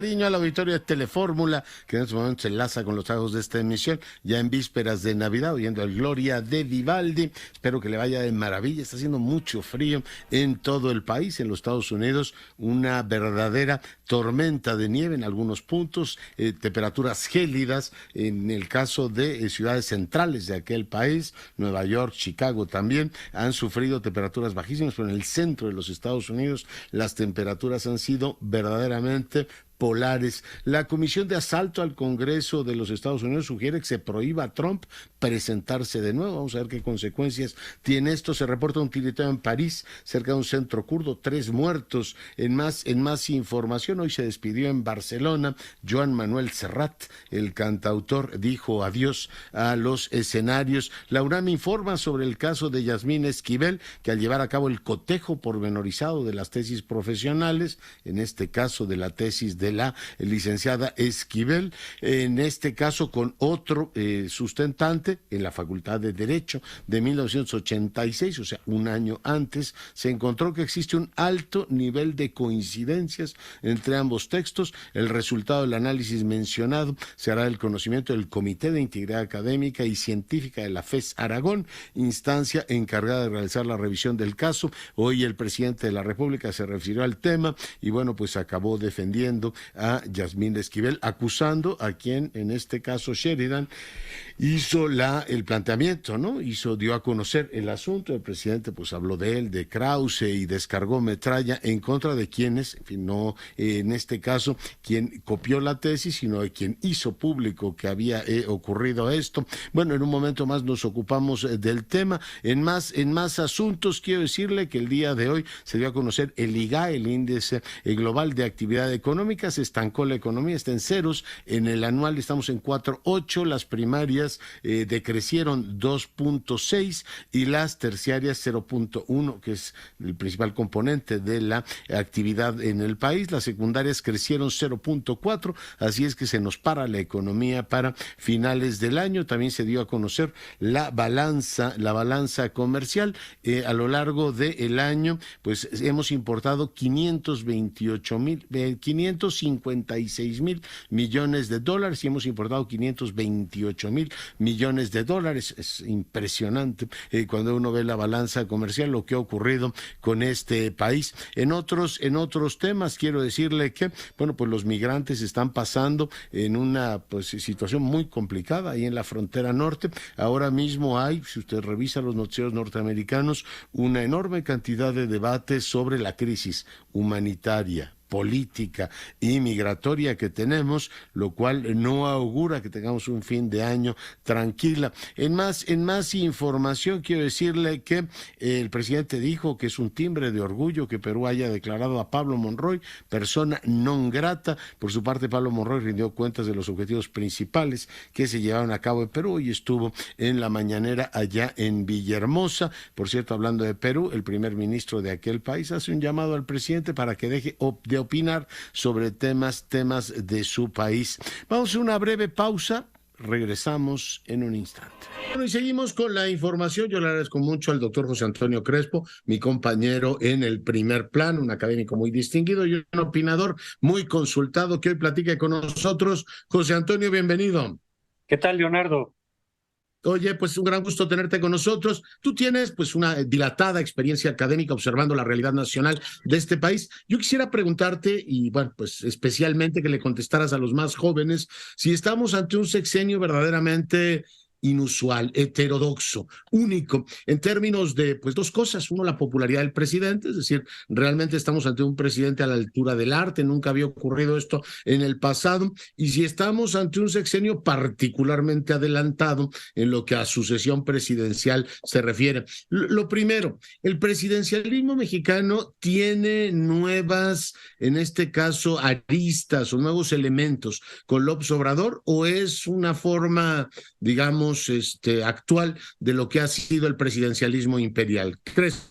Cariño al auditorio de Telefórmula, que en este momento se enlaza con los trabajos de esta emisión, ya en vísperas de Navidad, oyendo el Gloria de Vivaldi. Espero que le vaya de maravilla. Está haciendo mucho frío en todo el país, en los Estados Unidos, una verdadera tormenta de nieve en algunos puntos, temperaturas gélidas en el caso de ciudades centrales de aquel país, Nueva York, Chicago también, han sufrido temperaturas bajísimas, pero en el centro de los Estados Unidos las temperaturas han sido verdaderamente polares. La Comisión de Asalto al Congreso de los Estados Unidos sugiere que se prohíba a Trump presentarse de nuevo. Vamos a ver qué consecuencias tiene esto. Se reporta un tiroteo en París, cerca de un centro kurdo, 3 muertos. En más información, hoy se despidió en Barcelona Joan Manuel Serrat, el cantautor, dijo adiós a los escenarios. La UNAM informa sobre el caso de Yasmín Esquivel, que al llevar a cabo el cotejo pormenorizado de las tesis profesionales, en este caso de la tesis de la licenciada Esquivel, en este caso con otro sustentante en la Facultad de Derecho de 1986, o sea, un año antes, se encontró que existe un alto nivel de coincidencias entre ambos textos. El resultado del análisis mencionado se hará del conocimiento del Comité de Integridad Académica y Científica de la FES Aragón, instancia encargada de realizar la revisión del caso. Hoy el presidente de la República se refirió al tema y bueno, pues acabó defendiendo a Yasmín Esquivel, acusando a quien, en este caso Sheridan, hizo el planteamiento, ¿no? Dio a conocer el asunto. El presidente pues habló de él, de Krause, y descargó metralla en contra de quienes, en fin, no en este caso quien copió la tesis, sino de quien hizo público que había ocurrido esto. Bueno, en un momento más nos ocupamos del tema. En más asuntos, quiero decirle que el día de hoy se dio a conocer el IGA, el índice global de actividad económica. Se estancó la economía, está en ceros. En el anual estamos en 4.8, las primarias decrecieron 2.6 y las terciarias 0.1, que es el principal componente de la actividad en el país. Las secundarias crecieron 0.4, así es que se nos para la economía para finales del año. También se dio a conocer la balanza comercial. A lo largo del año, pues hemos importado 556 mil millones de dólares y hemos importado 528 mil millones de dólares. Es impresionante cuando uno ve la balanza comercial, lo que ha ocurrido con este país. En otros temas, quiero decirle que, bueno, pues los migrantes están pasando en una situación muy complicada ahí en la frontera norte. Ahora mismo hay, si usted revisa los noticieros norteamericanos, una enorme cantidad de debates sobre la crisis humanitaria, política y migratoria que tenemos, lo cual no augura que tengamos un fin de año tranquila. En más información, quiero decirle que el presidente dijo que es un timbre de orgullo que Perú haya declarado a Pablo Monroy persona non grata. Por su parte, Pablo Monroy rindió cuentas de los objetivos principales que se llevaron a cabo en Perú y estuvo en la mañanera allá en Villahermosa. Por cierto, hablando de Perú, el primer ministro de aquel país hace un llamado al presidente para que deje de opinar sobre temas de su país. Vamos a una breve pausa. Regresamos en un instante. Bueno, y seguimos con la información. Yo le agradezco mucho al doctor José Antonio Crespo, mi compañero en el primer plano, un académico muy distinguido y un opinador muy consultado que hoy platica con nosotros. José Antonio, bienvenido. ¿Qué tal, Leonardo? Oye, pues un gran gusto tenerte con nosotros. Tú tienes pues una dilatada experiencia académica observando la realidad nacional de este país. Yo quisiera preguntarte, y bueno, pues especialmente que le contestaras a los más jóvenes, si estamos ante un sexenio verdaderamente inusual, heterodoxo, único, en términos de, pues, dos cosas. Uno, la popularidad del presidente, es decir, realmente estamos ante un presidente a la altura del arte, nunca había ocurrido esto en el pasado, y si estamos ante un sexenio particularmente adelantado en lo que a sucesión presidencial se refiere. Lo primero, el presidencialismo mexicano tiene nuevas, en este caso, aristas o nuevos elementos con López Obrador, o es una forma, digamos, actual de lo que ha sido el presidencialismo imperial. ¿Crees?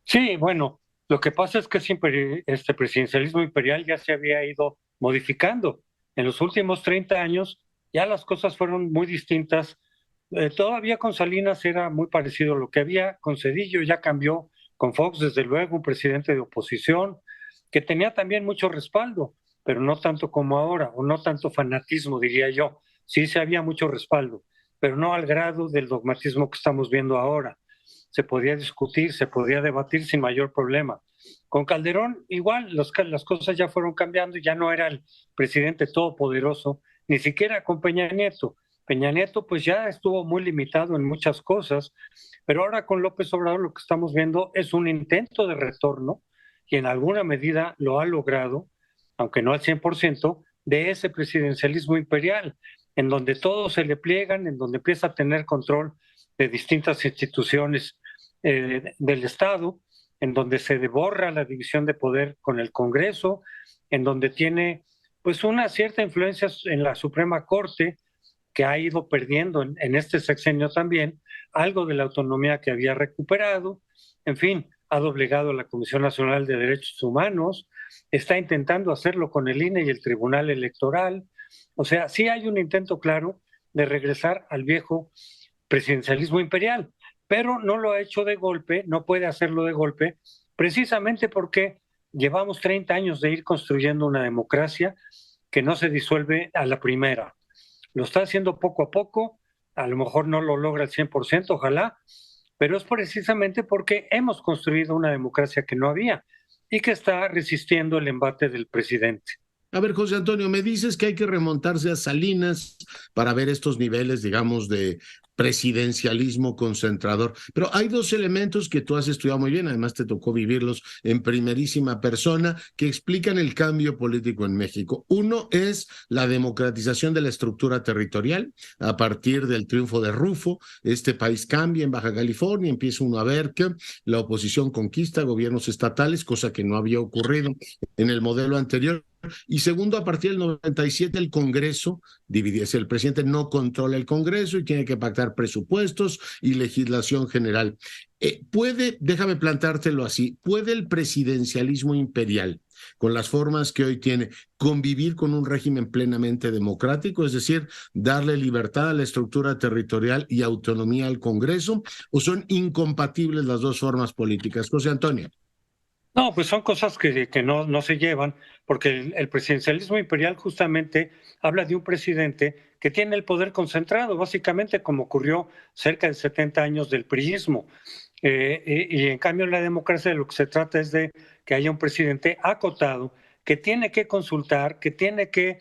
Sí, bueno, lo que pasa es que siempre este presidencialismo imperial ya se había ido modificando. En los últimos 30 años ya las cosas fueron muy distintas. Todavía con Salinas era muy parecido a lo que había, con Cedillo ya cambió, con Fox desde luego, un presidente de oposición que tenía también mucho respaldo. pero no tanto como ahora, o no tanto fanatismo, diría yo. Sí, se había mucho respaldo, pero no al grado del dogmatismo que estamos viendo ahora. Se podía discutir, se podía debatir sin mayor problema. Con Calderón igual, las cosas ya fueron cambiando, ya no era el presidente todopoderoso, ni siquiera con Peña Nieto. Peña Nieto pues ya estuvo muy limitado en muchas cosas, pero ahora con López Obrador lo que estamos viendo es un intento de retorno y en alguna medida lo ha logrado, aunque no al 100%, de ese presidencialismo imperial, en donde todos se le pliegan, en donde empieza a tener control de distintas instituciones del Estado, en donde se borra la división de poder con el Congreso, en donde tiene pues una cierta influencia en la Suprema Corte, que ha ido perdiendo en este sexenio también, algo de la autonomía que había recuperado, en fin, ha doblegado a la Comisión Nacional de Derechos Humanos, está intentando hacerlo con el INE y el Tribunal Electoral, o sea, sí hay un intento claro de regresar al viejo presidencialismo imperial, pero no lo ha hecho de golpe, no puede hacerlo de golpe, precisamente porque llevamos 30 años de ir construyendo una democracia que no se disuelve a la primera. Lo está haciendo poco a poco, a lo mejor no lo logra al 100%, ojalá, pero es precisamente porque hemos construido una democracia que no había y que está resistiendo el embate del presidente. A ver, José Antonio, me dices que hay que remontarse a Salinas para ver estos niveles, digamos, de presidencialismo concentrador. Pero hay dos elementos que tú has estudiado muy bien, además te tocó vivirlos en primerísima persona, que explican el cambio político en México. Uno es la democratización de la estructura territorial. A partir del triunfo de Rufo, este país cambia en Baja California, empieza uno a ver que la oposición conquista gobiernos estatales, cosa que no había ocurrido en el modelo anterior. Y segundo, a partir del 97 el Congreso dividirse. El presidente no controla el Congreso y tiene que pactar presupuestos y legislación general. Déjame plantártelo así, ¿puede el presidencialismo imperial, con las formas que hoy tiene, convivir con un régimen plenamente democrático, es decir, darle libertad a la estructura territorial y autonomía al Congreso, o son incompatibles las dos formas políticas? José Antonio. No, pues son cosas que no se llevan, porque el presidencialismo imperial justamente habla de un presidente que tiene el poder concentrado, básicamente como ocurrió cerca de 70 años del priismo. Y en cambio en la democracia de lo que se trata es de que haya un presidente acotado, que tiene que consultar, que tiene que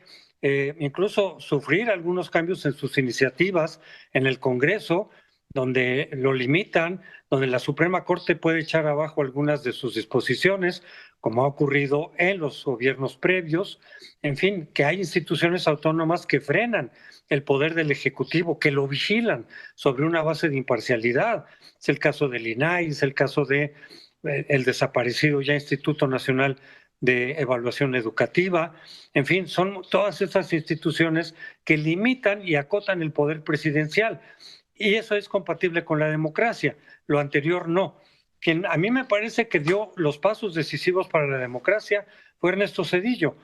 incluso sufrir algunos cambios en sus iniciativas en el Congreso, donde lo limitan, donde la Suprema Corte puede echar abajo algunas de sus disposiciones, como ha ocurrido en los gobiernos previos. En fin, que hay instituciones autónomas que frenan el poder del Ejecutivo, que lo vigilan sobre una base de imparcialidad. Es el caso del INAI, es el caso de el desaparecido ya Instituto Nacional de Evaluación Educativa. En fin, son todas esas instituciones que limitan y acotan el poder presidencial. Y eso es compatible con la democracia, lo anterior no. Quien a mí me parece que dio los pasos decisivos para la democracia fue Ernesto Zedillo.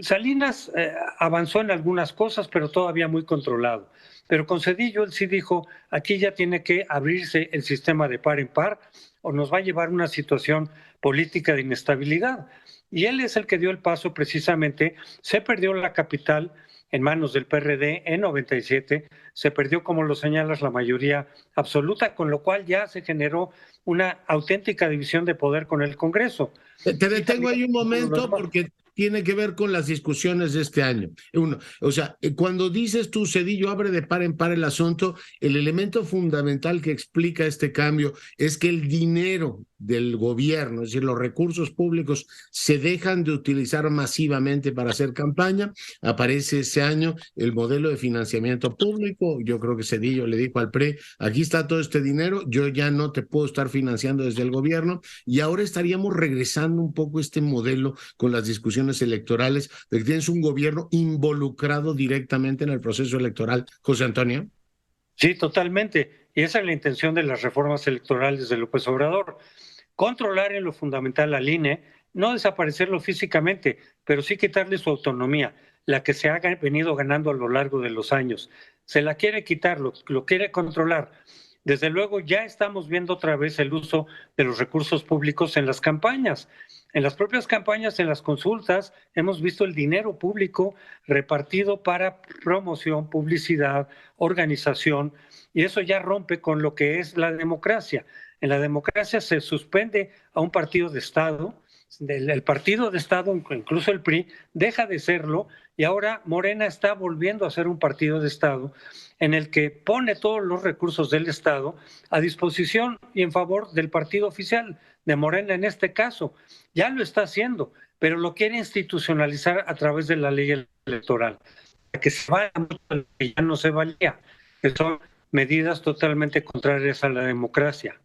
Salinas avanzó en algunas cosas, pero todavía muy controlado. Pero con Zedillo él sí dijo, aquí ya tiene que abrirse el sistema de par en par o nos va a llevar a una situación política de inestabilidad. Y él es el que dio el paso precisamente, se perdió la capital en manos del PRD en 97, se perdió, como lo señalas, la mayoría absoluta, con lo cual ya se generó una auténtica división de poder con el Congreso. Te detengo ahí un momento porque tiene que ver con las discusiones de este año. Uno, o sea, cuando dices tú, Zedillo, abre de par en par el asunto, el elemento fundamental que explica este cambio es que el dinero del gobierno, es decir, los recursos públicos se dejan de utilizar masivamente para hacer campaña. Aparece ese año el modelo de financiamiento público. Yo creo que Zedillo le dijo al PRI, aquí está todo este dinero, yo ya no te puedo estar financiando desde el gobierno, y ahora estaríamos regresando un poco a este modelo con las discusiones electorales, de que tienes un gobierno involucrado directamente en el proceso electoral. José Antonio. Sí, totalmente. Y esa es la intención de las reformas electorales de López Obrador. Controlar en lo fundamental al INE, no desaparecerlo físicamente, pero sí quitarle su autonomía, la que se ha venido ganando a lo largo de los años. Se la quiere quitar, lo quiere controlar. Desde luego ya estamos viendo otra vez el uso de los recursos públicos en las campañas. En las propias campañas, en las consultas, hemos visto el dinero público repartido para promoción, publicidad, organización, y eso ya rompe con lo que es la democracia. En la democracia se suspende a un partido de Estado, el partido de Estado, incluso el PRI, deja de serlo, y ahora Morena está volviendo a ser un partido de Estado en el que pone todos los recursos del Estado a disposición y en favor del partido oficial, de Morena en este caso. Ya lo está haciendo, pero lo quiere institucionalizar a través de la ley electoral, que se vaya mucho de lo que ya no se valía, que son medidas totalmente contrarias a la democracia.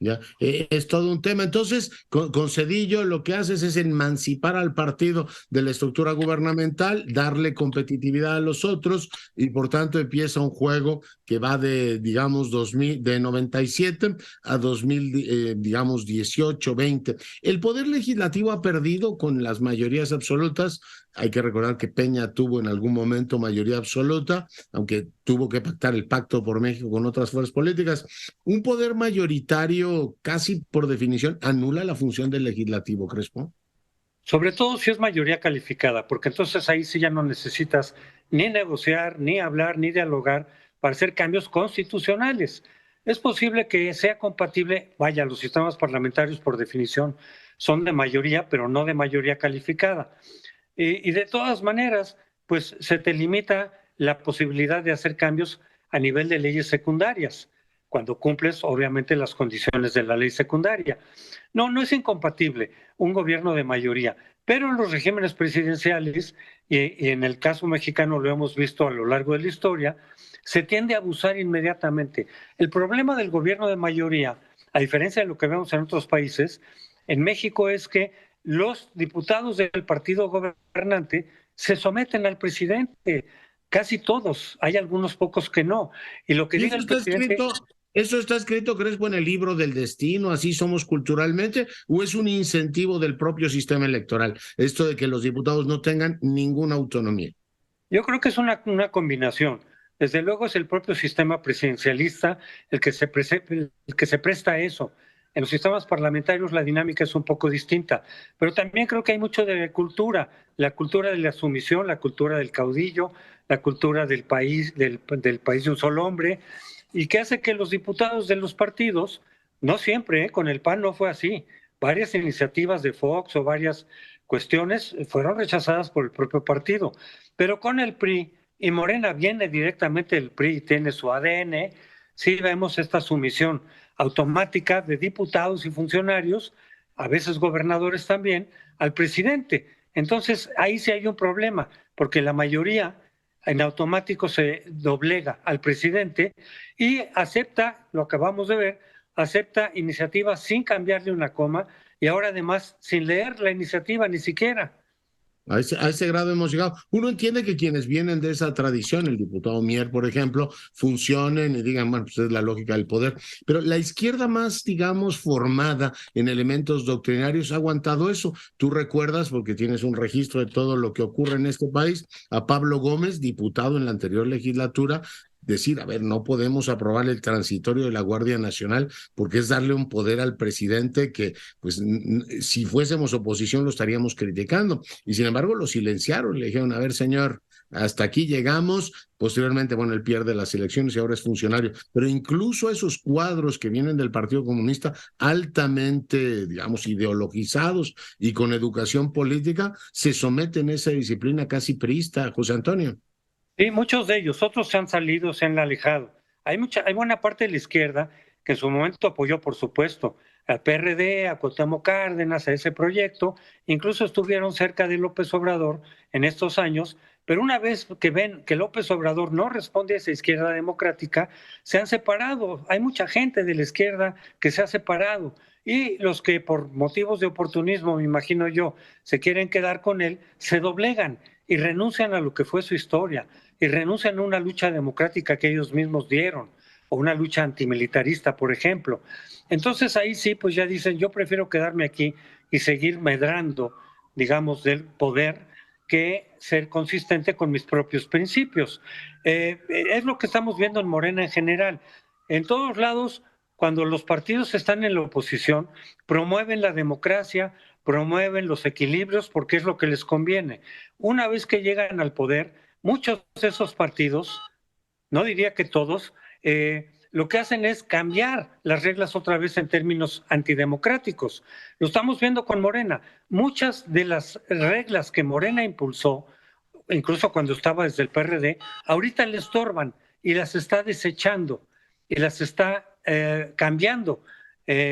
Ya, es todo un tema. Entonces, con Cedillo lo que haces es emancipar al partido de la estructura gubernamental, darle competitividad a los otros y por tanto empieza un juego que va de, digamos, 2000, de 97 a 2000, digamos, 18, 20. El poder legislativo ha perdido con las mayorías absolutas. Hay que recordar que Peña tuvo en algún momento mayoría absoluta, aunque tuvo que pactar el Pacto por México con otras fuerzas políticas. Un poder mayoritario casi por definición anula la función del legislativo, Crespo. Sobre todo si es mayoría calificada, porque entonces ahí sí ya no necesitas ni negociar, ni hablar, ni dialogar para hacer cambios constitucionales. Es posible que sea compatible, vaya, los sistemas parlamentarios por definición son de mayoría, pero no de mayoría calificada. Y de todas maneras, pues se te limita la posibilidad de hacer cambios a nivel de leyes secundarias, cuando cumples obviamente las condiciones de la ley secundaria. No, no es incompatible un gobierno de mayoría, pero en los regímenes presidenciales, y en el caso mexicano lo hemos visto a lo largo de la historia, se tiende a abusar inmediatamente. El problema del gobierno de mayoría, a diferencia de lo que vemos en otros países, en México es que los diputados del partido gobernante se someten al presidente, casi todos, hay algunos pocos que no. Y lo que Y diga eso el está presidente. escrito, eso está escrito, Crespo, en el libro del destino, así somos culturalmente, o es un incentivo del propio sistema electoral, esto de que los diputados no tengan ninguna autonomía. Yo creo que es una combinación. Desde luego es el propio sistema presidencialista el que se presta a eso. En los sistemas parlamentarios la dinámica es un poco distinta, pero también creo que hay mucho de cultura, la cultura de la sumisión, la cultura del caudillo, la cultura del país, del país de un solo hombre, y que hace que los diputados de los partidos, no siempre, con el PAN no fue así, varias iniciativas de Fox o varias cuestiones fueron rechazadas por el propio partido. Pero con el PRI, y Morena viene directamente del PRI y tiene su ADN, sí vemos esta sumisión automática de diputados y funcionarios, a veces gobernadores también, al presidente. Entonces ahí sí hay un problema, porque la mayoría en automático se doblega al presidente y acepta, lo acabamos de ver, acepta iniciativas sin cambiarle una coma y ahora además sin leer la iniciativa ni siquiera. A ese grado hemos llegado. Uno entiende que quienes vienen de esa tradición, el diputado Mier, por ejemplo, funcionen y digan, bueno, pues es la lógica del poder. Pero la izquierda más, digamos, formada en elementos doctrinarios ha aguantado eso. Tú recuerdas, porque tienes un registro de todo lo que ocurre en este país, a Pablo Gómez, diputado en la anterior legislatura, decir, a ver, no podemos aprobar el transitorio de la Guardia Nacional porque es darle un poder al presidente que, pues, si fuésemos oposición lo estaríamos criticando. Y sin embargo lo silenciaron, le dijeron, a ver, señor, hasta aquí llegamos. Posteriormente, bueno, él pierde las elecciones y ahora es funcionario. Pero incluso esos cuadros que vienen del Partido Comunista, altamente, digamos, ideologizados y con educación política, se someten a esa disciplina casi priista, José Antonio. Sí, muchos de ellos, otros se han salido, se han alejado. Hay buena parte de la izquierda que en su momento apoyó, por supuesto, al PRD, a Cuauhtémoc Cárdenas, a ese proyecto, incluso estuvieron cerca de López Obrador en estos años, pero una vez que ven que López Obrador no responde a esa izquierda democrática, se han separado. Hay mucha gente de la izquierda que se ha separado y los que por motivos de oportunismo, me imagino yo, se quieren quedar con él, se doblegan y renuncian a lo que fue su historia y renuncian a una lucha democrática que ellos mismos dieron, o una lucha antimilitarista, por ejemplo. Entonces ahí sí, pues ya dicen, yo prefiero quedarme aquí y seguir medrando, digamos, del poder que ser consistente con mis propios principios. Es lo que estamos viendo en Morena en general. En todos lados, cuando los partidos están en la oposición, promueven la democracia, promueven los equilibrios porque es lo que les conviene. Una vez que llegan al poder, muchos de esos partidos, no diría que todos, lo que hacen es cambiar las reglas otra vez en términos antidemocráticos. Lo estamos viendo con Morena. Muchas de las reglas que Morena impulsó, incluso cuando estaba desde el PRD, ahorita le estorban y las está desechando y las está cambiando.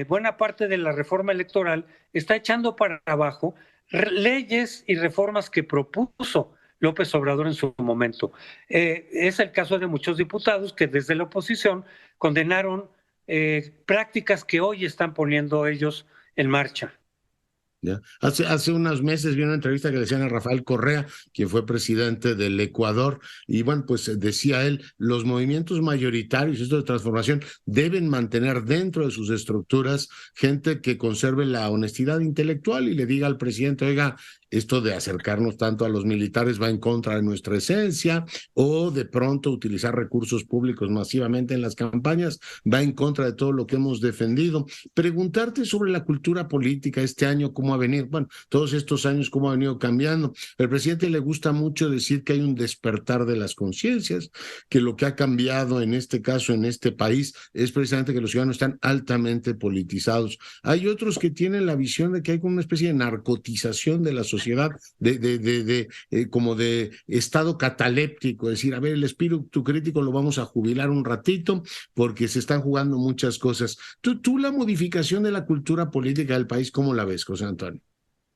Buena parte de la reforma electoral está echando para abajo leyes y reformas que propuso López Obrador en su momento. Es el caso de muchos diputados que desde la oposición condenaron prácticas que hoy están poniendo ellos en marcha. ¿Ya? Hace unos meses vi una entrevista que le hacían a Rafael Correa, quien fue presidente del Ecuador, y bueno, pues decía él, los movimientos mayoritarios, esto de transformación, deben mantener dentro de sus estructuras gente que conserve la honestidad intelectual y le diga al presidente, oiga, esto de acercarnos tanto a los militares va en contra de nuestra esencia, o de pronto utilizar recursos públicos masivamente en las campañas va en contra de todo lo que hemos defendido. Preguntarte sobre la cultura política este año, cómo ha venido, bueno, todos estos años, cómo ha venido cambiando. Al presidente le gusta mucho decir que hay un despertar de las conciencias, que lo que ha cambiado en este caso, en este país, es precisamente que los ciudadanos están altamente politizados. Hay otros que tienen la visión de que hay como una especie de narcotización de la sociedad, como de estado cataléptico, es decir, a ver, el espíritu crítico lo vamos a jubilar un ratito porque se están jugando muchas cosas. ¿Tú la modificación de la cultura política del país, cómo la ves, José Antonio?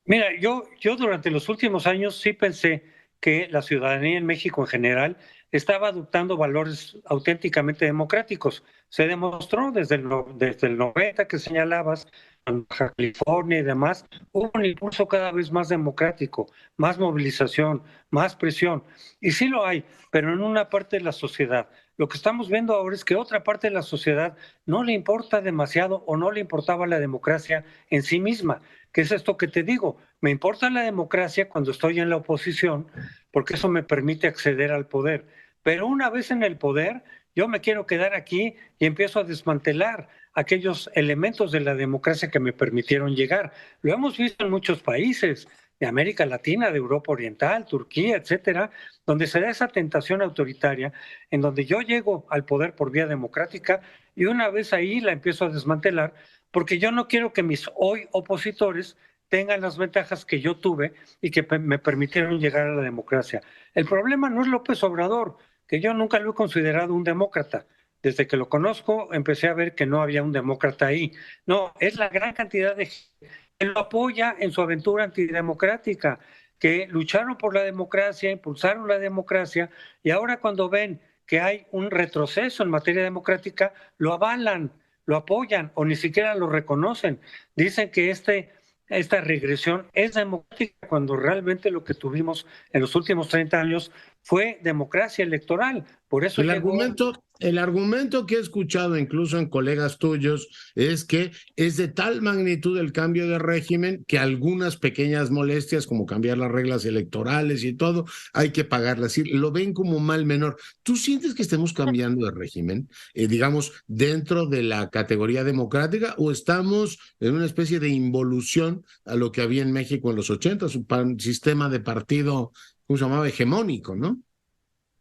Mira, yo durante los últimos años sí pensé que la ciudadanía en México en general estaba adoptando valores auténticamente democráticos. Se demostró desde el 90 que señalabas, en Baja California y demás, hubo un impulso cada vez más democrático, más movilización, más presión. Y sí lo hay, pero en una parte de la sociedad. Lo que estamos viendo ahora es que otra parte de la sociedad no le importa demasiado o no le importaba la democracia en sí misma. ¿Qué es esto que te digo? Me importa la democracia cuando estoy en la oposición, porque eso me permite acceder al poder. Pero una vez en el poder, yo me quiero quedar aquí y empiezo a desmantelar aquellos elementos de la democracia que me permitieron llegar. Lo hemos visto en muchos países de América Latina, de Europa Oriental, Turquía, etcétera, donde se da esa tentación autoritaria, en donde yo llego al poder por vía democrática y una vez ahí la empiezo a desmantelar, porque yo no quiero que mis hoy opositores tengan las ventajas que yo tuve y que me permitieron llegar a la democracia. El problema no es López Obrador, que yo nunca lo he considerado un demócrata. Desde que lo conozco, empecé a ver que no había un demócrata ahí. No, es la gran cantidad de gente que lo apoya en su aventura antidemocrática, que lucharon por la democracia, impulsaron la democracia, y ahora cuando ven que hay un retroceso en materia democrática, lo avalan, lo apoyan o ni siquiera lo reconocen. Dicen que esta regresión es democrática cuando realmente lo que tuvimos en los últimos 30 años fue democracia electoral. Por eso El argumento que he escuchado incluso en colegas tuyos es que es de tal magnitud el cambio de régimen que algunas pequeñas molestias, como cambiar las reglas electorales y todo, hay que pagarlas. Lo ven como mal menor. ¿Tú sientes que estemos cambiando de régimen, digamos, dentro de la categoría democrática, o estamos en una especie de involución a lo que había en México en los 80, un sistema de partido, ¿cómo se llamaba? Hegemónico, ¿no?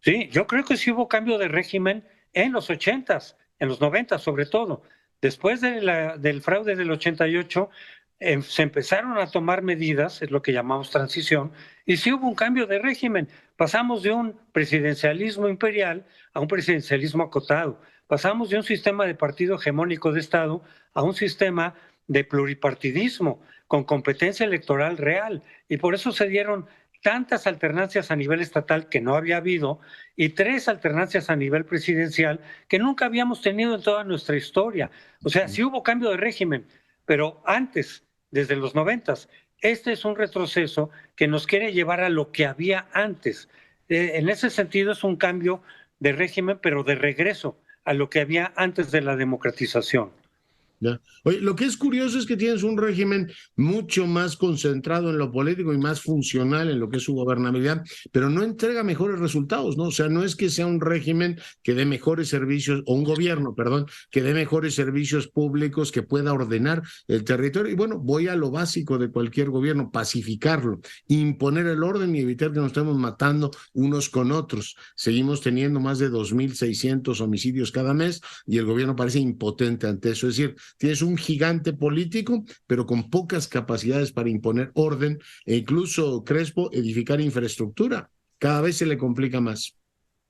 Sí, yo creo que sí hubo cambio de régimen en los 80s, en los 90 sobre todo. Después del fraude del 88, se empezaron a tomar medidas, es lo que llamamos transición, y sí hubo un cambio de régimen. Pasamos de un presidencialismo imperial a un presidencialismo acotado. Pasamos de un sistema de partido hegemónico de Estado a un sistema de pluripartidismo con competencia electoral real. Y por eso se dieron tantas alternancias a nivel estatal que no había habido y 3 alternancias a nivel presidencial que nunca habíamos tenido en toda nuestra historia. O sea, sí hubo cambio de régimen, pero antes, desde los 90, este es un retroceso que nos quiere llevar a lo que había antes. En ese sentido es un cambio de régimen, pero de regreso a lo que había antes de la democratización. Ya. Oye, lo que es curioso es que tienes un régimen mucho más concentrado en lo político y más funcional en lo que es su gobernabilidad, pero no entrega mejores resultados, ¿no? O sea, no es que sea un régimen que dé mejores servicios, o un gobierno, perdón, que dé mejores servicios públicos, que pueda ordenar el territorio. Y bueno, voy a lo básico de cualquier gobierno, pacificarlo, imponer el orden y evitar que nos estemos matando unos con otros. Seguimos teniendo más de 2.600 homicidios cada mes y el gobierno parece impotente ante eso. Es decir, tienes un gigante político, pero con pocas capacidades para imponer orden e incluso, Crespo, edificar infraestructura. Cada vez se le complica más.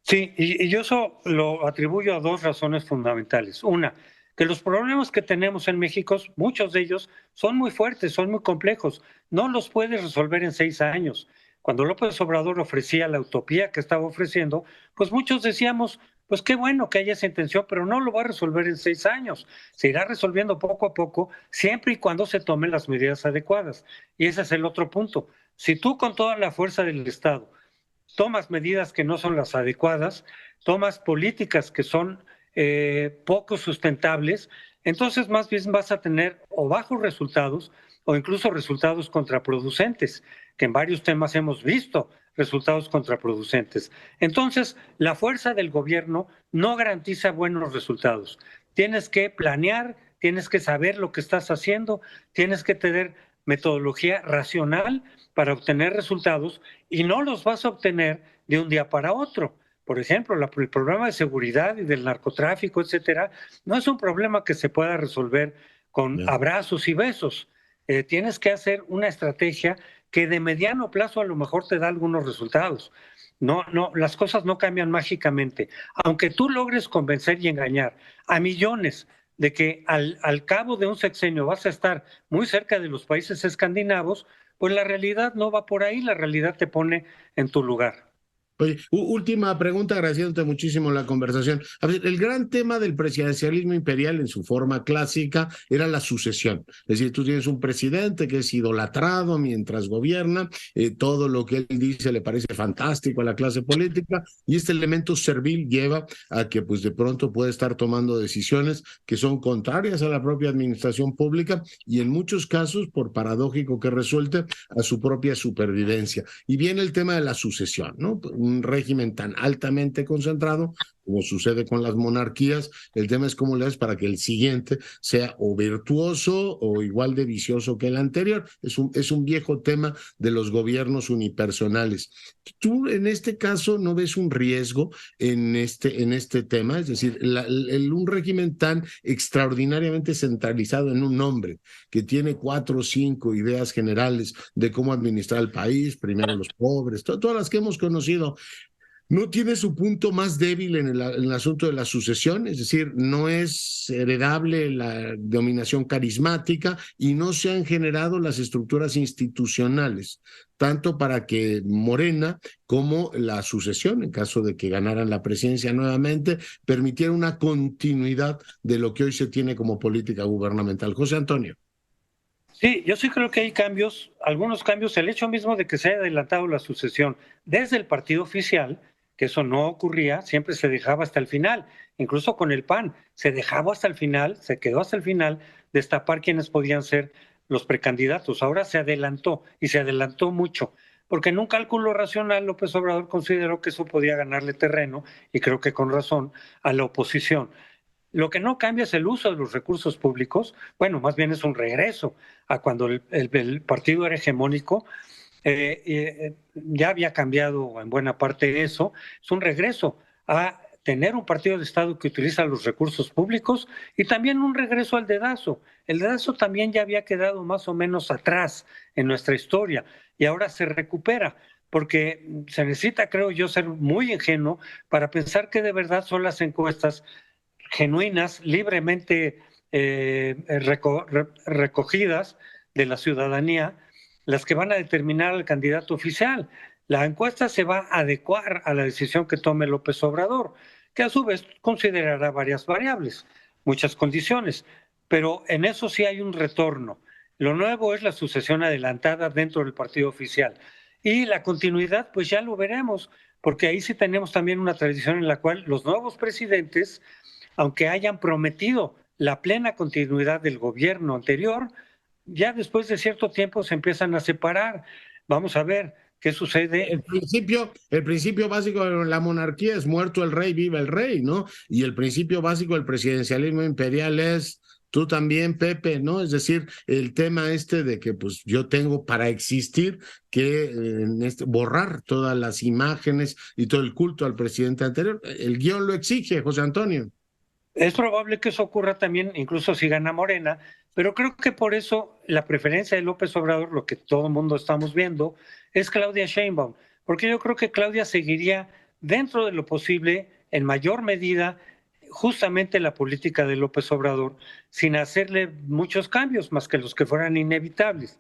Sí, y yo eso lo atribuyo a dos razones fundamentales. Una, que los problemas que tenemos en México, muchos de ellos son muy fuertes, son muy complejos. No los puedes resolver en 6 años. Cuando López Obrador ofrecía la utopía que estaba ofreciendo, pues muchos decíamos, pues qué bueno que haya esa intención, pero no lo va a resolver en 6 años. Se irá resolviendo poco a poco, siempre y cuando se tomen las medidas adecuadas. Y ese es el otro punto. Si tú con toda la fuerza del Estado tomas medidas que no son las adecuadas, tomas políticas que son poco sustentables, entonces más bien vas a tener o bajos resultados o incluso resultados contraproducentes, que en varios temas hemos visto resultados contraproducentes. Entonces, la fuerza del gobierno no garantiza buenos resultados. Tienes que planear, tienes que saber lo que estás haciendo, tienes que tener metodología racional para obtener resultados y no los vas a obtener de un día para otro. Por ejemplo, el problema de seguridad y del narcotráfico, etcétera, no es un problema que se pueda resolver con Ya. abrazos y besos. Tienes que hacer una estrategia que de mediano plazo a lo mejor te da algunos resultados. No, no, las cosas no cambian mágicamente. Aunque tú logres convencer y engañar a millones de que al cabo de un sexenio vas a estar muy cerca de los países escandinavos, pues la realidad no va por ahí, la realidad te pone en tu lugar. Oye, última pregunta, agradeciéndote muchísimo la conversación. A ver, el gran tema del presidencialismo imperial en su forma clásica era la sucesión. Es decir, tú tienes un presidente que es idolatrado mientras gobierna, todo lo que él dice le parece fantástico a la clase política, y este elemento servil lleva a que pues de pronto puede estar tomando decisiones que son contrarias a la propia administración pública y en muchos casos, por paradójico que resulte, a su propia supervivencia. Y viene el tema de la sucesión, ¿no? Un régimen tan altamente concentrado, como sucede con las monarquías, el tema es cómo le haces para que el siguiente sea o virtuoso o igual de vicioso que el anterior. Es un viejo tema de los gobiernos unipersonales. ¿Tú en este caso no ves un riesgo en este tema? Es decir, un régimen tan extraordinariamente centralizado en un hombre, que tiene 4 o 5 ideas generales de cómo administrar el país, primero los pobres, todas las que hemos conocido, ¿no tiene su punto más débil en el asunto de la sucesión? Es decir, no es heredable la dominación carismática y no se han generado las estructuras institucionales, tanto para que Morena como la sucesión, en caso de que ganaran la presidencia nuevamente, permitiera una continuidad de lo que hoy se tiene como política gubernamental. José Antonio. Sí, yo sí creo que hay cambios, algunos cambios, el hecho mismo de que se haya adelantado la sucesión desde el partido oficial, que eso no ocurría, siempre se dejaba hasta el final, incluso con el PAN, se dejaba hasta el final, se quedó hasta el final destapar quiénes podían ser los precandidatos. Ahora se adelantó y se adelantó mucho, porque en un cálculo racional López Obrador consideró que eso podía ganarle terreno, y creo que con razón, a la oposición. Lo que no cambia es el uso de los recursos públicos, bueno, más bien es un regreso a cuando el partido era hegemónico, ya había cambiado en buena parte eso, es un regreso a tener un partido de Estado que utiliza los recursos públicos y también un regreso al dedazo. El dedazo también ya había quedado más o menos atrás en nuestra historia y ahora se recupera, porque se necesita, creo yo, ser muy ingenuo para pensar que de verdad son las encuestas genuinas, libremente recogidas de la ciudadanía, las que van a determinar al candidato oficial. La encuesta se va a adecuar a la decisión que tome López Obrador, que a su vez considerará varias variables, muchas condiciones, pero en eso sí hay un retorno. Lo nuevo es la sucesión adelantada dentro del partido oficial. Y la continuidad, pues ya lo veremos, porque ahí sí tenemos también una tradición en la cual los nuevos presidentes, aunque hayan prometido la plena continuidad del gobierno anterior, ya después de cierto tiempo se empiezan a separar. Vamos a ver qué sucede. El principio básico de la monarquía es muerto el rey, viva el rey, ¿no? Y el principio básico del presidencialismo imperial es tú también, Pepe, ¿no? Es decir, el tema este de que pues yo tengo para existir que borrar todas las imágenes y todo el culto al presidente anterior. El guión lo exige, José Antonio. Es probable que eso ocurra también, incluso si gana Morena, pero creo que por eso la preferencia de López Obrador, lo que todo el mundo estamos viendo, es Claudia Sheinbaum, porque yo creo que Claudia seguiría dentro de lo posible, en mayor medida, justamente la política de López Obrador, sin hacerle muchos cambios, más que los que fueran inevitables.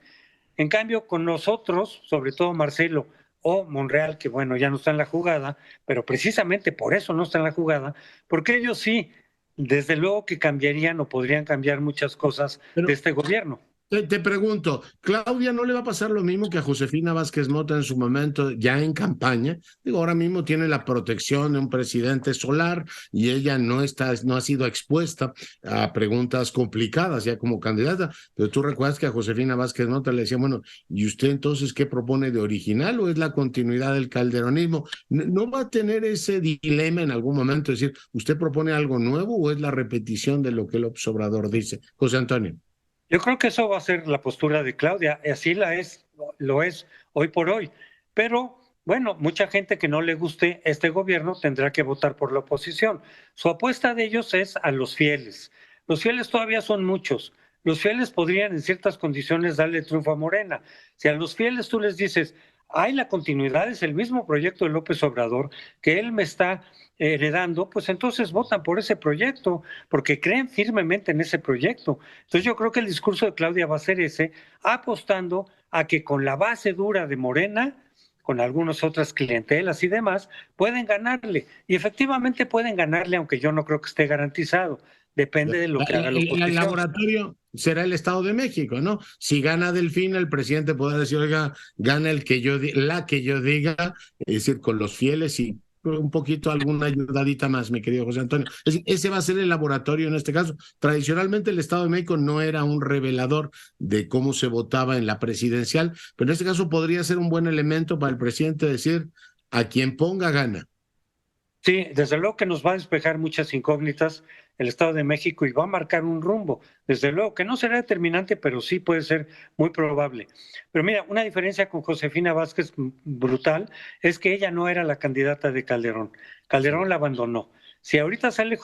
En cambio, con nosotros, sobre todo Marcelo o Monreal, que bueno, ya no está en la jugada, pero precisamente por eso no está en la jugada, porque ellos sí, desde luego que cambiarían o podrían cambiar muchas cosas de este gobierno. Te pregunto, ¿Claudia no le va a pasar lo mismo que a Josefina Vázquez Mota en su momento, ya en campaña? Digo, ahora mismo tiene la protección de un presidente solar y ella no ha sido expuesta a preguntas complicadas ya como candidata. Pero tú recuerdas que a Josefina Vázquez Mota le decían, bueno, ¿y usted entonces qué propone de original o es la continuidad del calderonismo? ¿No va a tener ese dilema en algún momento? Es decir, ¿usted propone algo nuevo o es la repetición de lo que López Obrador dice? José Antonio. Yo creo que eso va a ser la postura de Claudia, así lo es hoy por hoy. Pero bueno, mucha gente que no le guste este gobierno tendrá que votar por la oposición. Su apuesta de ellos es a los fieles. Los fieles todavía son muchos. Los fieles podrían en ciertas condiciones darle triunfo a Morena. Si a los fieles tú les dices, hay la continuidad, es el mismo proyecto de López Obrador que él me está heredando, pues entonces votan por ese proyecto, porque creen firmemente en ese proyecto. Entonces yo creo que el discurso de Claudia va a ser ese, apostando a que con la base dura de Morena, con algunas otras clientelas y demás, pueden ganarle. Y efectivamente pueden ganarle, aunque yo no creo que esté garantizado. Depende de lo que haga la oposición. El laboratorio será el Estado de México, ¿no? Si gana Delfina, el presidente podrá decir, oiga, gana la que yo diga, es decir, con los fieles y un poquito alguna ayudadita más, mi querido José Antonio. Es decir, ese va a ser el laboratorio en este caso. Tradicionalmente el Estado de México no era un revelador de cómo se votaba en la presidencial, pero en este caso podría ser un buen elemento para el presidente decir, a quien ponga gana. Sí, desde luego que nos va a despejar muchas incógnitas el Estado de México y va a marcar un rumbo. Desde luego que no será determinante, pero sí puede ser muy probable. Pero mira, una diferencia con Josefina Vázquez brutal es que ella no era la candidata de Calderón. Calderón la abandonó. Si ahorita sale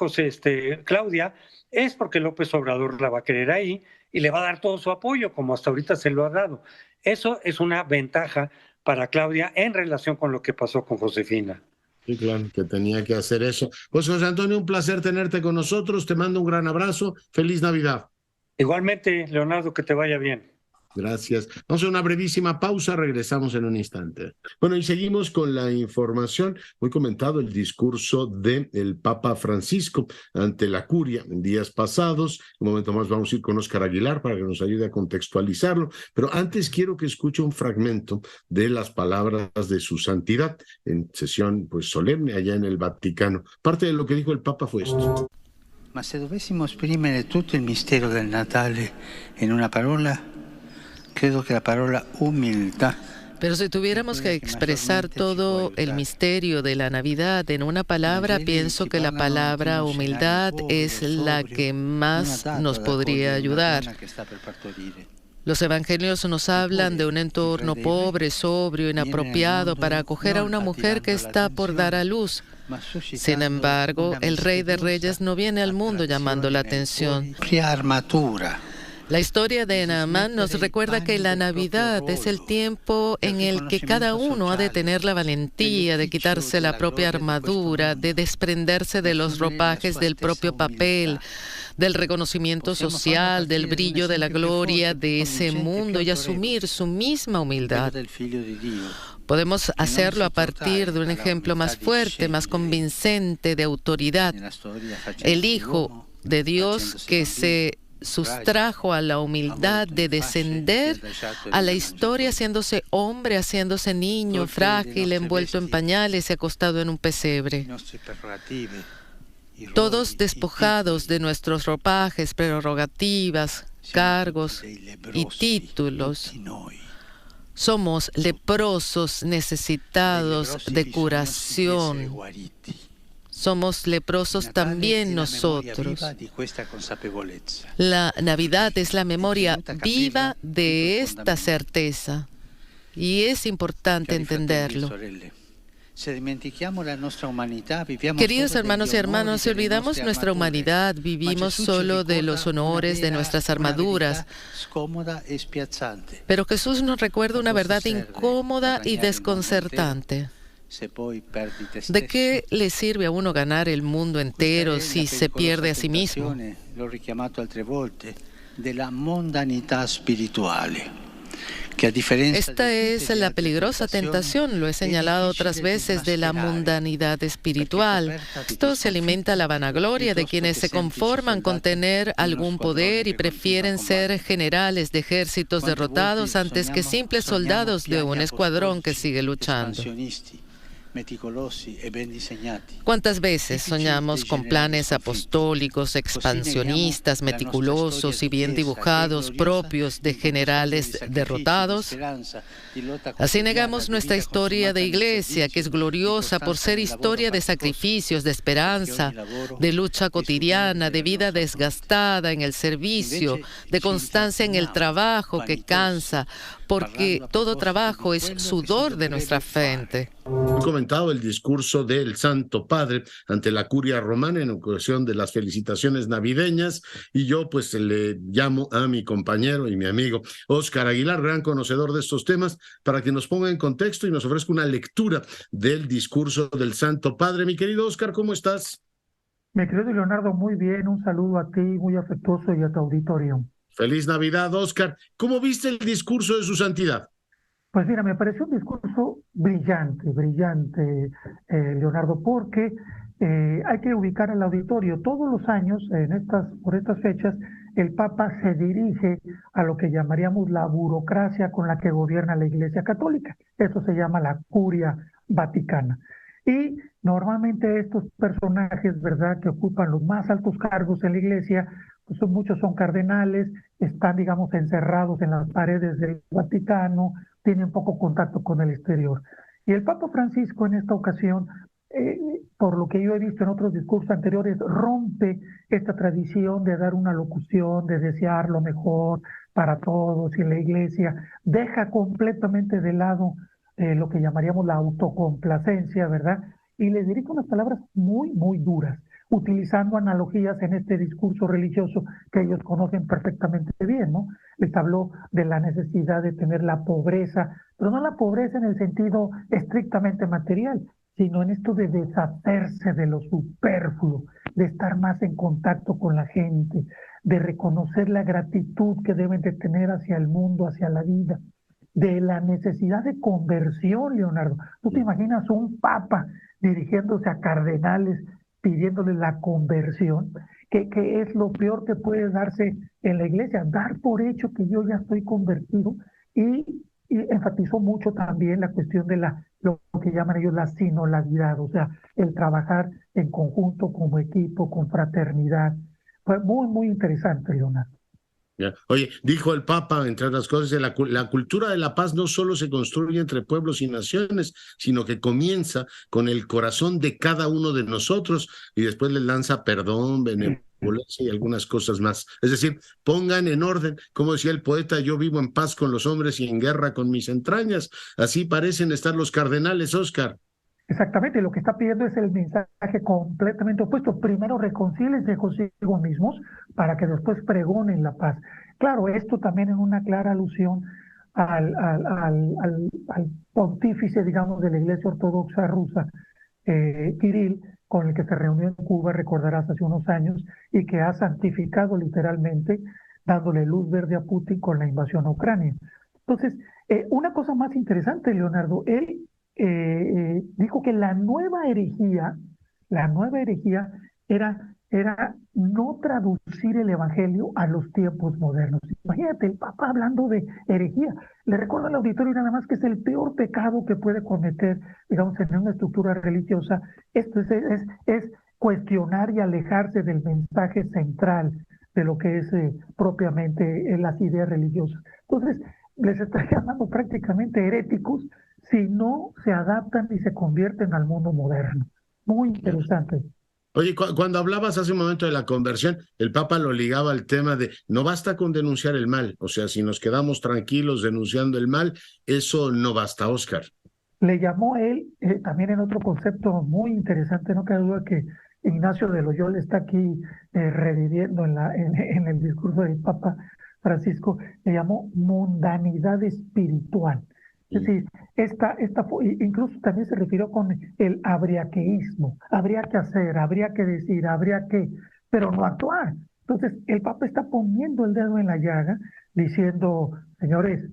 Claudia, es porque López Obrador la va a querer ahí y le va a dar todo su apoyo, como hasta ahorita se lo ha dado. Eso es una ventaja para Claudia en relación con lo que pasó con Josefina. Sí, claro, que tenía que hacer eso. Pues José Antonio, un placer tenerte con nosotros. Te mando un gran abrazo. Feliz Navidad. Igualmente, Leonardo, que te vaya bien. Gracias. Vamos a una brevísima pausa, regresamos en un instante. Bueno, y seguimos con la información. Muy comentado el discurso del Papa Francisco ante la curia en días pasados. Un momento más vamos a ir con Óscar Aguilar para que nos ayude a contextualizarlo. Pero antes quiero que escuche un fragmento de las palabras de su santidad en sesión pues solemne allá en el Vaticano. Parte de lo que dijo el Papa fue esto. Ma se dovessimo esprimere tutto il mistero del Natale in una parola, creo que la palabra humildad. Pero si tuviéramos que expresar todo el misterio de la Navidad en una palabra, pienso que la palabra humildad es la que más nos podría ayudar. Los evangelios nos hablan de un entorno pobre, sobrio, inapropiado para acoger a una mujer que está por dar a luz. Sin embargo, el Rey de Reyes no viene al mundo llamando la atención. La historia de Naamán nos recuerda que la Navidad es el tiempo en el que cada uno ha de tener la valentía de quitarse la propia armadura, de desprenderse de los ropajes del propio papel, del reconocimiento social, del brillo de la gloria de ese mundo y asumir su misma humildad. Podemos hacerlo a partir de un ejemplo más fuerte, más convincente de autoridad. El Hijo de Dios que se sustrajo a la humildad de descender a la historia haciéndose hombre, haciéndose niño, frágil, envuelto en pañales y acostado en un pesebre. todos despojados de nuestros ropajes, prerrogativas, cargos y títulos. Somos leprosos necesitados de curación. Somos leprosos también nosotros. La Navidad es la memoria viva de esta certeza y es importante entenderlo. Queridos hermanos y hermanas, si olvidamos nuestra humanidad, vivimos solo de los honores de nuestras armaduras. Pero Jesús nos recuerda una verdad incómoda y desconcertante. ¿De qué le sirve a uno ganar el mundo entero si se pierde a sí mismo? Esta es la peligrosa tentación, lo he señalado otras veces, de la mundanidad espiritual. Esto se alimenta a la vanagloria de quienes se conforman con tener algún poder y prefieren ser generales de ejércitos derrotados antes que simples soldados de un escuadrón que sigue luchando. ¿Cuántas veces soñamos con planes apostólicos, expansionistas, meticulosos y bien dibujados, propios de generales derrotados? Así negamos nuestra historia de iglesia, que es gloriosa por ser historia de sacrificios, de esperanza, de lucha cotidiana, de vida desgastada en el servicio, de constancia en el trabajo que cansa, porque todo trabajo es sudor de nuestra frente. He comentado el discurso del Santo Padre ante la Curia Romana en ocasión de las felicitaciones navideñas, y yo pues le llamo a mi compañero y mi amigo Óscar Aguilar, gran conocedor de estos temas, para que nos ponga en contexto y nos ofrezca una lectura del discurso del Santo Padre. Mi querido Óscar, ¿cómo estás? Mi querido Leonardo, muy bien, un saludo a ti, muy afectuoso, y a tu auditorio. Feliz Navidad, Óscar. ¿Cómo viste el discurso de su santidad? Pues mira, me pareció un discurso brillante, Leonardo, porque hay que ubicar al auditorio. Todos los años, por estas fechas, el Papa se dirige a lo que llamaríamos la burocracia con la que gobierna la Iglesia Católica. Eso se llama la Curia Vaticana. Y normalmente estos personajes, ¿verdad?, que ocupan los más altos cargos en la Iglesia, pues muchos son cardenales, están, digamos, encerrados en las paredes del Vaticano, tienen poco contacto con el exterior. Y el Papa Francisco en esta ocasión, por lo que yo he visto en otros discursos anteriores, rompe esta tradición de dar una locución, de desear lo mejor para todos y la Iglesia, deja completamente de lado lo que llamaríamos la autocomplacencia, ¿verdad? Y les dirige unas palabras muy, muy duras, utilizando analogías en este discurso religioso que ellos conocen perfectamente bien, ¿no? Les habló de la necesidad de tener la pobreza, pero no la pobreza en el sentido estrictamente material, sino en esto de deshacerse de lo superfluo, de estar más en contacto con la gente, de reconocer la gratitud que deben de tener hacia el mundo, hacia la vida, de la necesidad de conversión, Leonardo. ¿Tú te imaginas un papa dirigiéndose a cardenales pidiéndoles la conversión? ¿Qué es lo peor que puede darse en la iglesia? Dar por hecho que yo ya estoy convertido, y enfatizó mucho también la cuestión de lo que llaman ellos la sinodalidad, o sea, el trabajar en conjunto, como equipo, con fraternidad. Fue muy, muy interesante, Leonardo. Ya. Oye, dijo el Papa, entre otras cosas, la cultura de la paz no solo se construye entre pueblos y naciones, sino que comienza con el corazón de cada uno de nosotros y después le lanza perdón, benevolencia y algunas cosas más. Es decir, pongan en orden, como decía el poeta, yo vivo en paz con los hombres y en guerra con mis entrañas. Así parecen estar los cardenales, Óscar. Exactamente, lo que está pidiendo es el mensaje completamente opuesto. Primero reconcíliense consigo mismos para que después pregonen la paz. Claro, esto también es una clara alusión al pontífice, digamos, de la Iglesia Ortodoxa rusa, Kirill, con el que se reunió en Cuba, recordarás, hace unos años, y que ha santificado literalmente, dándole luz verde a Putin con la invasión a Ucrania. Entonces, una cosa más interesante, Leonardo, él dijo que la nueva herejía era no traducir el evangelio a los tiempos modernos. Imagínate, el Papa hablando de herejía. Le recuerdo al auditorio nada más que es el peor pecado que puede cometer, digamos, en una estructura religiosa. Esto es cuestionar y alejarse del mensaje central de lo que es propiamente las ideas religiosas. Entonces, les está llamando prácticamente heréticos si no se adaptan y se convierten al mundo moderno. Muy interesante. Oye, cuando hablabas hace un momento de la conversión, el Papa lo ligaba al tema de no basta con denunciar el mal, o sea, si nos quedamos tranquilos denunciando el mal, eso no basta, Oscar. Le llamó él, también en otro concepto muy interesante, no cabe duda que Ignacio de Loyola está aquí reviviendo en el discurso del Papa Francisco, le llamó mundanidad espiritual. Es decir, incluso también se refirió con el habriaqueísmo, habría que hacer, habría que decir, habría que, pero no actuar. Entonces, el Papa está poniendo el dedo en la llaga, diciendo, señores,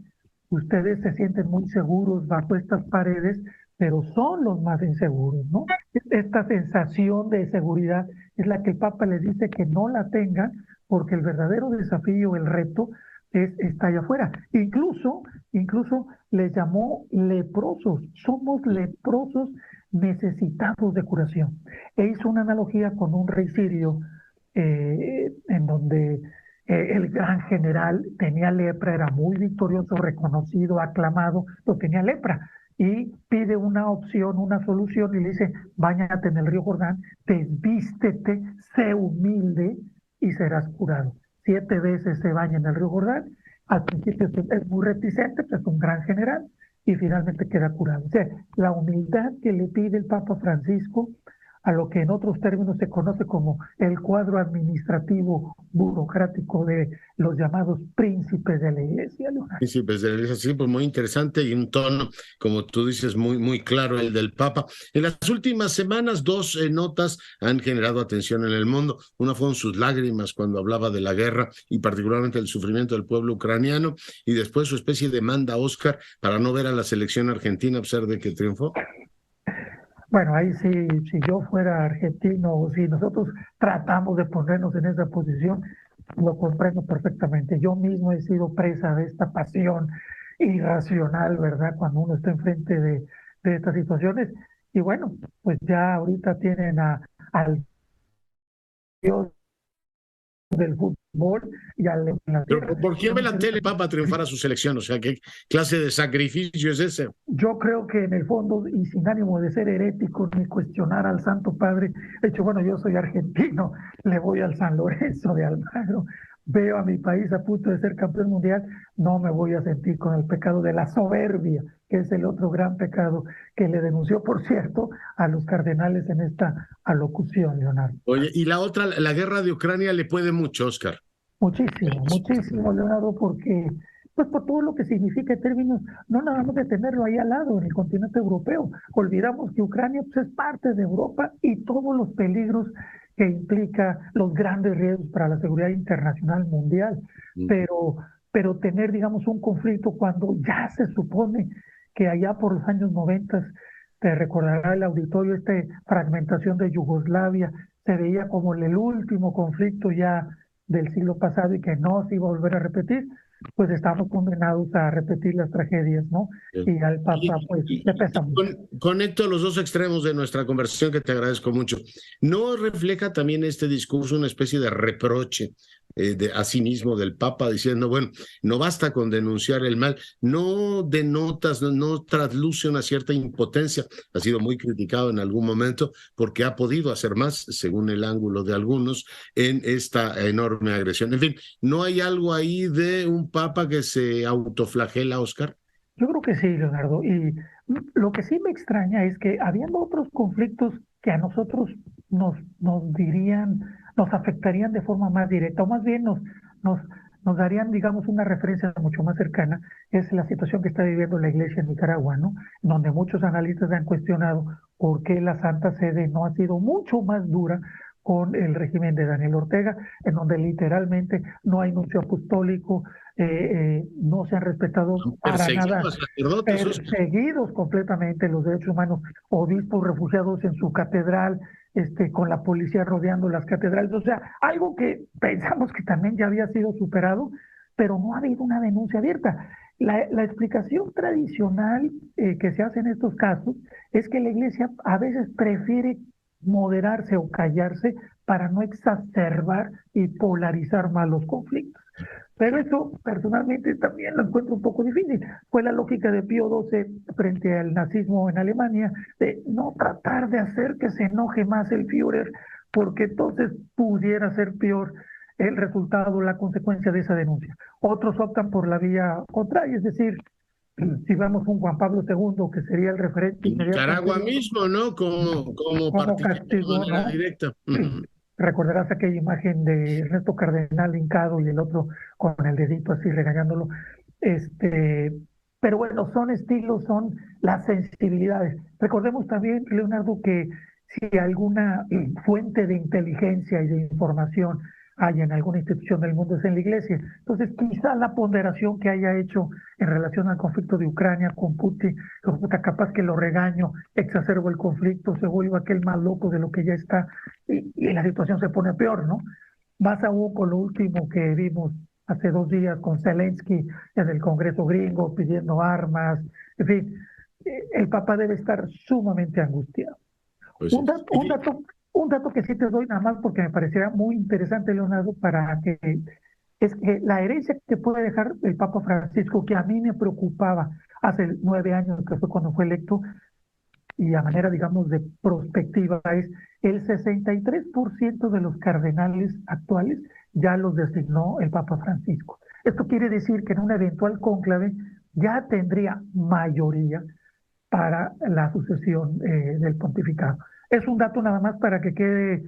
ustedes se sienten muy seguros bajo estas paredes, pero son los más inseguros, ¿no? Esta sensación de seguridad es la que el Papa les dice que no la tengan, porque el verdadero desafío, el reto, está allá afuera. Incluso les llamó leprosos. Somos leprosos necesitados de curación. E hizo una analogía con un rey sirio en donde el gran general tenía lepra, era muy victorioso, reconocido, aclamado, pero tenía lepra. Y pide una opción, una solución, y le dice, báñate en el río Jordán, desvístete, sé humilde y serás curado. 7 veces se baña en el río Jordán, al principio es muy reticente, pero es un gran general, y finalmente queda curado. O sea, la humildad que le pide el Papa Francisco a lo que en otros términos se conoce como el cuadro administrativo burocrático de los llamados príncipes de la Iglesia, Leonardo. Príncipes de la Iglesia, sí, pues muy interesante y un tono, como tú dices, muy claro el del Papa. En las últimas semanas, 2 notas han generado atención en el mundo. Una fueron sus lágrimas cuando hablaba de la guerra y particularmente el sufrimiento del pueblo ucraniano, y después su especie de demanda a Oscar para no ver a la selección argentina a pesar de que triunfó. Bueno, ahí sí, si yo fuera argentino o si nosotros tratamos de ponernos en esa posición, lo comprendo perfectamente. Yo mismo he sido presa de esta pasión irracional, ¿verdad? Cuando uno está enfrente de estas situaciones. Y bueno, pues ya ahorita tienen al Dios del fútbol y al... Pero ¿por qué ve la tele, Papa, triunfar a su selección? O sea, ¿qué clase de sacrificio es ese? Yo creo que en el fondo, y sin ánimo de ser herético ni cuestionar al Santo Padre, de hecho, bueno, yo soy argentino, le voy al San Lorenzo de Almagro, veo a mi país a punto de ser campeón mundial, no me voy a sentir con el pecado de la soberbia, que es el otro gran pecado que le denunció, por cierto, a los cardenales en esta alocución, Leonardo. Oye, y la otra, la guerra de Ucrania le puede mucho, Oscar. Muchísimo, Leonardo, porque pues por todo lo que significa en términos, no nada más de tenerlo ahí al lado en el continente europeo, olvidamos que Ucrania pues, es parte de Europa y todos los peligros que implica los grandes riesgos para la seguridad internacional mundial, pero tener, digamos, un conflicto cuando ya se supone que allá por los años 90, te recordará el auditorio, esta fragmentación de Yugoslavia, se veía como el último conflicto ya del siglo pasado y que no se iba a volver a repetir, pues estamos condenados a repetir las tragedias, ¿no? Y al Papa, pues, le pesa mucho. Conecto los 2 extremos de nuestra conversación, que te agradezco mucho. ¿No refleja también este discurso una especie de reproche a sí mismo del Papa, diciendo, bueno, no basta con denunciar el mal, no denotas, no trasluce una cierta impotencia? Ha sido muy criticado en algún momento porque ha podido hacer más, según el ángulo de algunos, en esta enorme agresión. En fin, ¿no hay algo ahí de un Papa que se autoflagela, Oscar? Yo creo que sí, Leonardo. Y lo que sí me extraña es que habiendo otros conflictos que a nosotros nos afectarían de forma más directa, o más bien nos darían, digamos, una referencia mucho más cercana, es la situación que está viviendo la Iglesia en Nicaragua, ¿no? Donde muchos analistas han cuestionado por qué la Santa Sede no ha sido mucho más dura con el régimen de Daniel Ortega, en donde literalmente no hay nuncio apostólico, no se han respetado para nada, perseguidos completamente los derechos humanos, obispos refugiados en su catedral, con la policía rodeando las catedrales, o sea, algo que pensamos que también ya había sido superado, pero no ha habido una denuncia abierta. La explicación tradicional que se hace en estos casos es que la Iglesia a veces prefiere moderarse o callarse para no exacerbar y polarizar más los conflictos. Pero eso personalmente también lo encuentro un poco difícil. Fue la lógica de Pío XII frente al nazismo en Alemania, de no tratar de hacer que se enoje más el Führer, porque entonces pudiera ser peor el resultado, la consecuencia de esa denuncia. Otros optan por la vía contraria, es decir, si vamos un Juan Pablo II, que sería el referente. Nicaragua mismo, ¿no? Como castigo, de manera ¿no? directa. Recordarás aquella imagen de Ernesto Cardenal hincado y el otro con el dedito así regañándolo. Pero bueno, son estilos, son las sensibilidades. Recordemos también, Leonardo, que si alguna fuente de inteligencia y de información hay en alguna institución del mundo es en la Iglesia. Entonces, quizá la ponderación que haya hecho en relación al conflicto de Ucrania con Putin, capaz que lo regaño, exacerbo el conflicto, se vuelve aquel más loco de lo que ya está, y la situación se pone peor, ¿no? Más aún con lo último que vimos hace 2 días con Zelensky en el Congreso gringo pidiendo armas, en fin, el Papa debe estar sumamente angustiado. Pues un dato que sí te doy nada más porque me parecería muy interesante, Leonardo, es que la herencia que puede dejar el Papa Francisco, que a mí me preocupaba hace 9 años, que fue cuando fue electo, y a manera, digamos, de prospectiva, es el 63% de los cardenales actuales ya los designó el Papa Francisco. Esto quiere decir que en un eventual cónclave ya tendría mayoría para la sucesión del pontificado. Es un dato nada más para que quede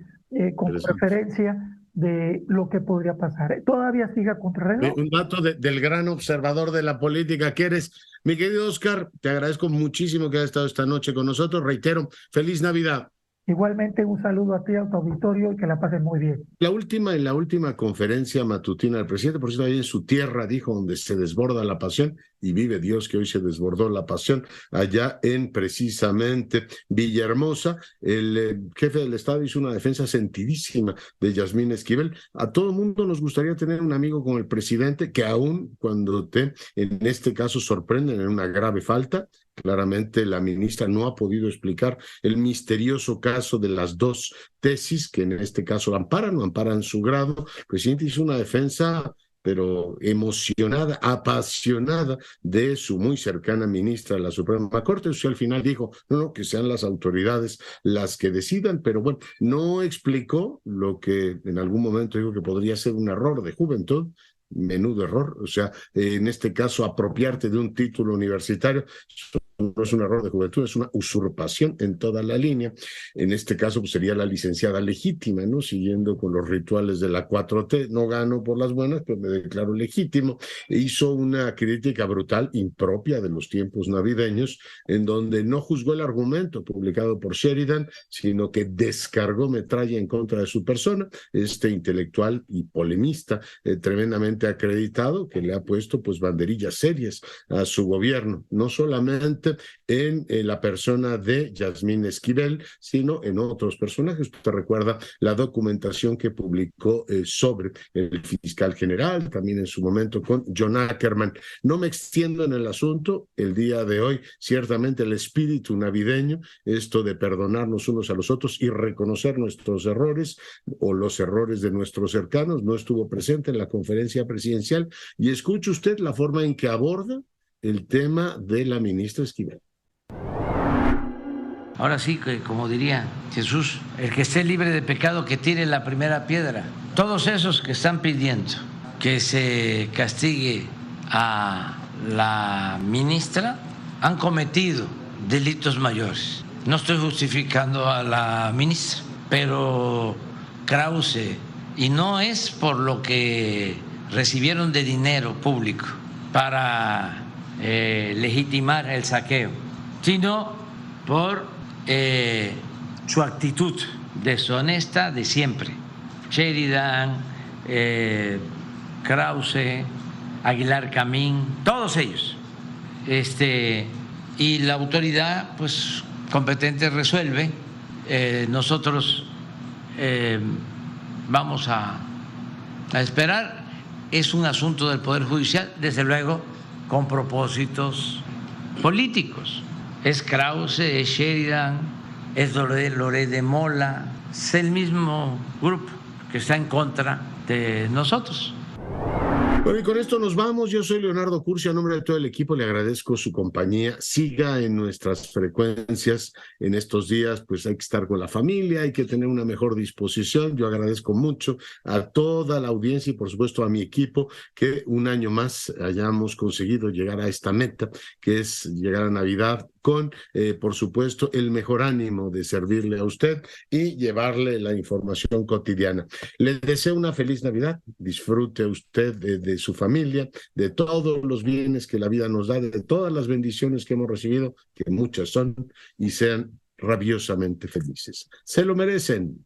con referencia de lo que podría pasar. Todavía siga contrarreloj. Un dato del gran observador de la política que eres. Mi querido Oscar, te agradezco muchísimo que hayas estado esta noche con nosotros. Reitero, feliz Navidad. Igualmente, un saludo a ti, a tu auditorio, y que la pasen muy bien. En la última conferencia matutina del presidente, por cierto, ahí en su tierra, dijo, donde se desborda la pasión, y vive Dios que hoy se desbordó la pasión, allá en precisamente Villahermosa, el jefe del Estado hizo una defensa sentidísima de Yasmín Esquivel. A todo mundo nos gustaría tener un amigo como el presidente, que aún cuando en este caso, sorprenden en una grave falta. Claramente la ministra no ha podido explicar el misterioso caso de las 2 tesis que en este caso amparan o amparan su grado. El presidente hizo una defensa pero emocionada, apasionada de su muy cercana ministra de la Suprema Corte. Usted al final dijo, no, que sean las autoridades las que decidan, pero bueno, no explicó lo que en algún momento dijo que podría ser un error de juventud. Menudo error, o sea, en este caso apropiarte de un título universitario no es un error de juventud, es una usurpación en toda la línea. En este caso pues, sería la licenciada legítima, ¿no? Siguiendo con los rituales de la 4T, no gano por las buenas, pero me declaro legítimo. Hizo una crítica brutal, impropia de los tiempos navideños, en donde no juzgó el argumento publicado por Sheridan, sino que descargó metralla en contra de su persona, este intelectual y polemista tremendamente acreditado, que le ha puesto pues banderillas serias a su gobierno, no solamente en la persona de Yasmín Esquivel, sino en otros personajes. Usted recuerda la documentación que publicó sobre el fiscal general, también en su momento con John Ackerman. No me extiendo en el asunto. El día de hoy, ciertamente el espíritu navideño, esto de perdonarnos unos a los otros y reconocer nuestros errores o los errores de nuestros cercanos, no estuvo presente en la conferencia presidencial. Y escuche usted la forma en que aborda el tema de la ministra Esquivel. Ahora sí, que como diría Jesús, el que esté libre de pecado que tire la primera piedra. Todos esos que están pidiendo que se castigue a la ministra han cometido delitos mayores. No estoy justificando a la ministra, pero Krause, y no es por lo que recibieron de dinero público para legitimar el saqueo, sino por su actitud deshonesta de siempre. Sheridan, Krause, Aguilar Camín, todos ellos. Y la autoridad pues competente resuelve. Nosotros vamos a esperar. Es un asunto del Poder Judicial, desde luego con propósitos políticos. Es Krause, es Sheridan, es Loré de Mola, es el mismo grupo que está en contra de nosotros. Bueno, y con esto nos vamos. Yo soy Leonardo Curcio. A nombre de todo el equipo le agradezco su compañía. Siga en nuestras frecuencias. En estos días pues hay que estar con la familia, hay que tener una mejor disposición. Yo agradezco mucho a toda la audiencia y por supuesto a mi equipo que un año más hayamos conseguido llegar a esta meta, que es llegar a Navidad con, por supuesto, el mejor ánimo de servirle a usted y llevarle la información cotidiana. Le deseo una feliz Navidad. Disfrute usted de su familia, de todos los bienes que la vida nos da, de todas las bendiciones que hemos recibido, que muchas son, y sean rabiosamente felices. Se lo merecen.